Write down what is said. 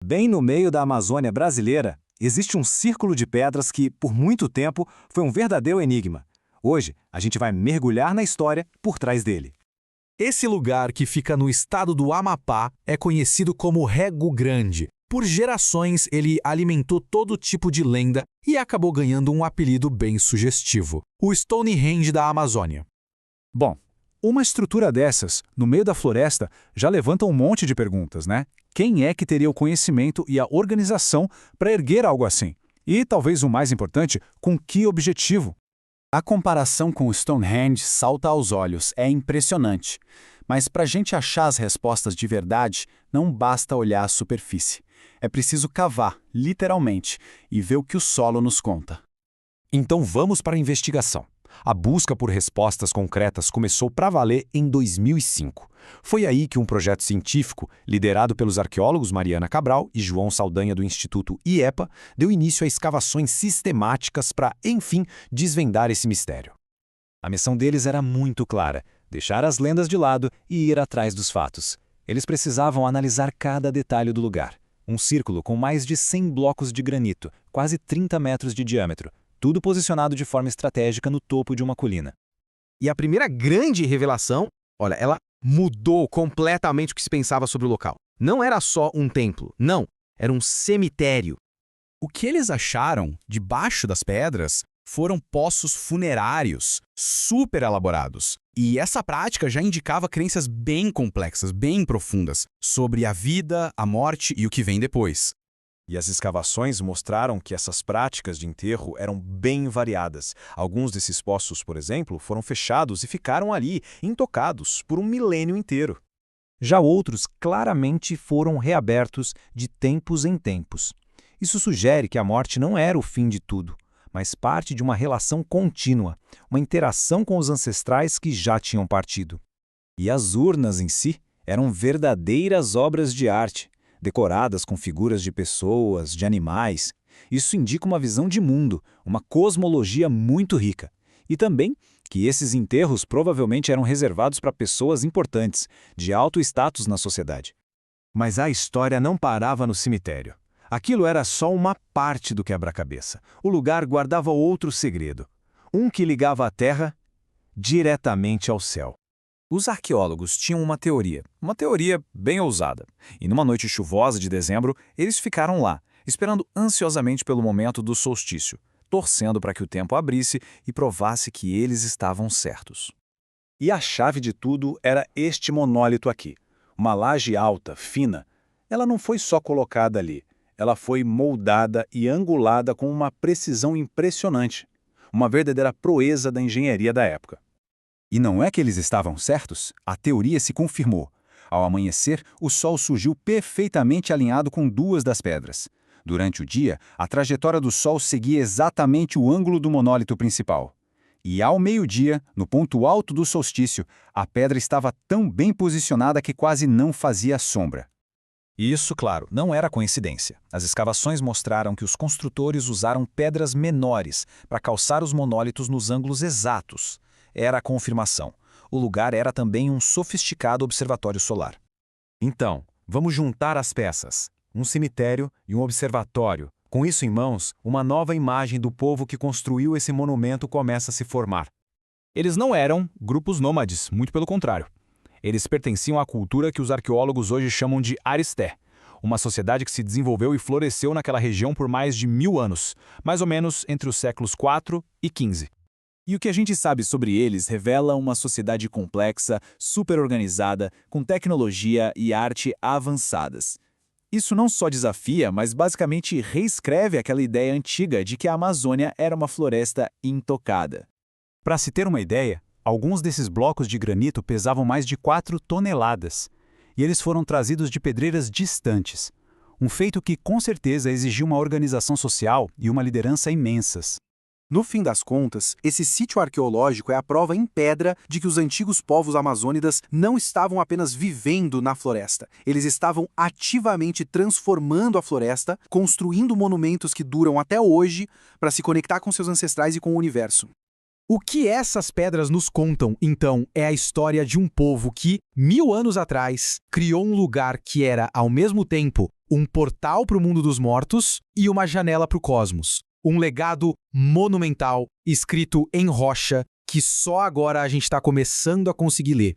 Bem no meio da Amazônia brasileira, existe um círculo de pedras que, por muito tempo, foi um verdadeiro enigma. Hoje, a gente vai mergulhar na história por trás dele. Esse lugar, que fica no estado do Amapá, é conhecido como Rego Grande. Por gerações, ele alimentou todo tipo de lenda e acabou ganhando um apelido bem sugestivo: o Stonehenge da Amazônia. Bom, uma estrutura dessas, no meio da floresta, já levanta um monte de perguntas, né? Quem é que teria o conhecimento e a organização para erguer algo assim? E, talvez o mais importante, com que objetivo? A comparação com o Stonehenge salta aos olhos, é impressionante. Mas para a gente achar as respostas de verdade, não basta olhar a superfície. É preciso cavar, literalmente, e ver o que o solo nos conta. Então vamos para a investigação. A busca por respostas concretas começou para valer em 2005. Foi aí que um projeto científico, liderado pelos arqueólogos Mariana Cabral e João Saldanha do Instituto IEPA, deu início a escavações sistemáticas para, enfim, desvendar esse mistério. A missão deles era muito clara: deixar as lendas de lado e ir atrás dos fatos. Eles precisavam analisar cada detalhe do lugar. Um círculo com mais de 100 blocos de granito, quase 30 metros de diâmetro, tudo posicionado de forma estratégica no topo de uma colina. E a primeira grande revelação, olha, ela mudou completamente o que se pensava sobre o local. Não era só um templo, não, era um cemitério. O que eles acharam debaixo das pedras foram poços funerários super elaborados. E essa prática já indicava crenças bem complexas, bem profundas, sobre a vida, a morte e o que vem depois. E as escavações mostraram que essas práticas de enterro eram bem variadas. Alguns desses poços, por exemplo, foram fechados e ficaram ali, intocados, por um milênio inteiro. Já outros claramente foram reabertos de tempos em tempos. Isso sugere que a morte não era o fim de tudo, mas parte de uma relação contínua, uma interação com os ancestrais que já tinham partido. E as urnas em si eram verdadeiras obras de arte, decoradas com figuras de pessoas, de animais. Isso indica uma visão de mundo, uma cosmologia muito rica. E também que esses enterros provavelmente eram reservados para pessoas importantes, de alto status na sociedade. Mas a história não parava no cemitério. Aquilo era só uma parte do quebra-cabeça. O lugar guardava outro segredo, um que ligava a terra diretamente ao céu. Os arqueólogos tinham uma teoria bem ousada. E numa noite chuvosa de dezembro, eles ficaram lá, esperando ansiosamente pelo momento do solstício, torcendo para que o tempo abrisse e provasse que eles estavam certos. E a chave de tudo era este monólito aqui. Uma laje alta, fina. Ela não foi só colocada ali. Ela foi moldada e angulada com uma precisão impressionante. Uma verdadeira proeza da engenharia da época. E não é que eles estavam certos, a teoria se confirmou. Ao amanhecer, o sol surgiu perfeitamente alinhado com duas das pedras. Durante o dia, a trajetória do sol seguia exatamente o ângulo do monólito principal. E ao meio-dia, no ponto alto do solstício, a pedra estava tão bem posicionada que quase não fazia sombra. E isso, claro, não era coincidência. As escavações mostraram que os construtores usaram pedras menores para calçar os monólitos nos ângulos exatos. Era a confirmação. O lugar era também um sofisticado observatório solar. Então, vamos juntar as peças. Um cemitério e um observatório. Com isso em mãos, uma nova imagem do povo que construiu esse monumento começa a se formar. Eles não eram grupos nômades, muito pelo contrário. Eles pertenciam à cultura que os arqueólogos hoje chamam de Aristé, uma sociedade que se desenvolveu e floresceu naquela região por mais de 1000 anos, mais ou menos entre os séculos IV e XV. E o que a gente sabe sobre eles revela uma sociedade complexa, super organizada, com tecnologia e arte avançadas. Isso não só desafia, mas basicamente reescreve aquela ideia antiga de que a Amazônia era uma floresta intocada. Para se ter uma ideia, alguns desses blocos de granito pesavam mais de 4 toneladas, e eles foram trazidos de pedreiras distantes, um feito que com certeza exigiu uma organização social e uma liderança imensas. No fim das contas, esse sítio arqueológico é a prova em pedra de que os antigos povos amazônidas não estavam apenas vivendo na floresta. Eles estavam ativamente transformando a floresta, construindo monumentos que duram até hoje para se conectar com seus ancestrais e com o universo. O que essas pedras nos contam, então, é a história de um povo que, 1000 anos atrás, criou um lugar que era, ao mesmo tempo, um portal para o mundo dos mortos e uma janela para o cosmos. Um legado monumental, escrito em rocha, que só agora a gente está começando a conseguir ler.